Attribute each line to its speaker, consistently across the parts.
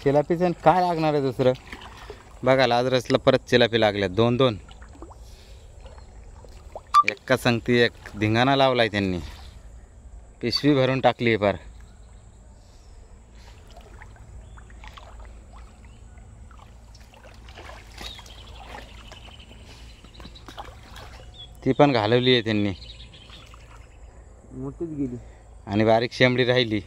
Speaker 1: चिलापीचं काय लागणार आहे दुसरं. बघा लाजरसला परत चिलापी लागल्या 2-2. एका संगती एक धिंगाणा लावलाय त्यांनी. पिशवी भरून टाकली आहे पार. ती पण घालवली आहे त्यांनी.
Speaker 2: मोठीच गेली
Speaker 1: आणि बारीक शेंबडी राहिली.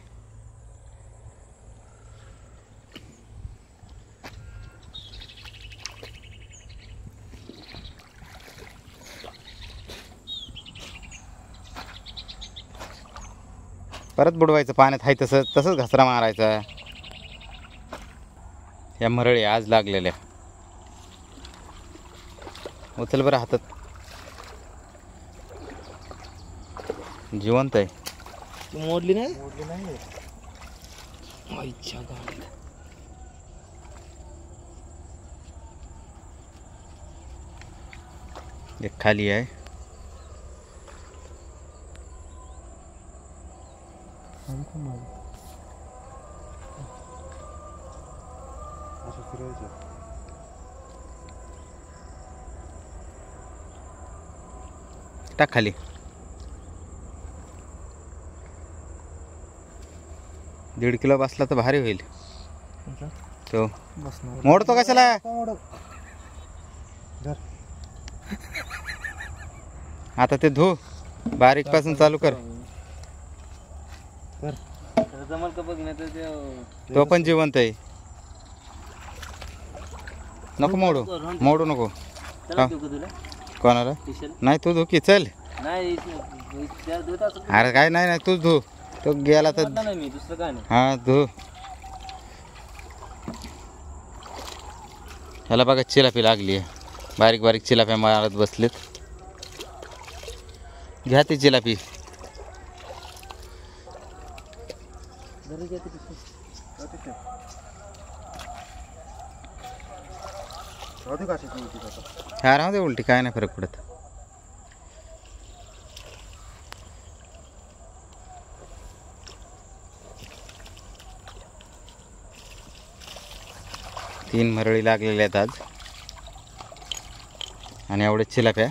Speaker 1: परत बुडवायचं पाण्यात. आहे तसंच घसरा मारायचा. या मरळी आज लागलेल्या. उचल बरं हातात. जिवंत आहे.
Speaker 2: मोडली नाही. आईच्या गावात.
Speaker 1: एक खाली आहे. टाक खाली. दीड किलो बसला तर भारी होईल तो. मोडतो कशाला. आता ते धु. बारीक पासून चालू कर.
Speaker 2: जमल का बघ नाही तर
Speaker 1: तो पण जिवंत आहे. नको मोडू. मोडू नको. कोणाला नाही. तू धु की चल. अरे काय नाही तूच धु. तो गेला तर हा धु. ह्याला बघा चिलापी लागली आहे. बारीक बारीक चिलाप्या मारत बसलेत. घ्या ती चिलापी. हा राहू दे उलटी. काय नाही फरक पडत. तीन मरळी लागलेल्या आहेत आज. आणि एवढे चिलाप्या.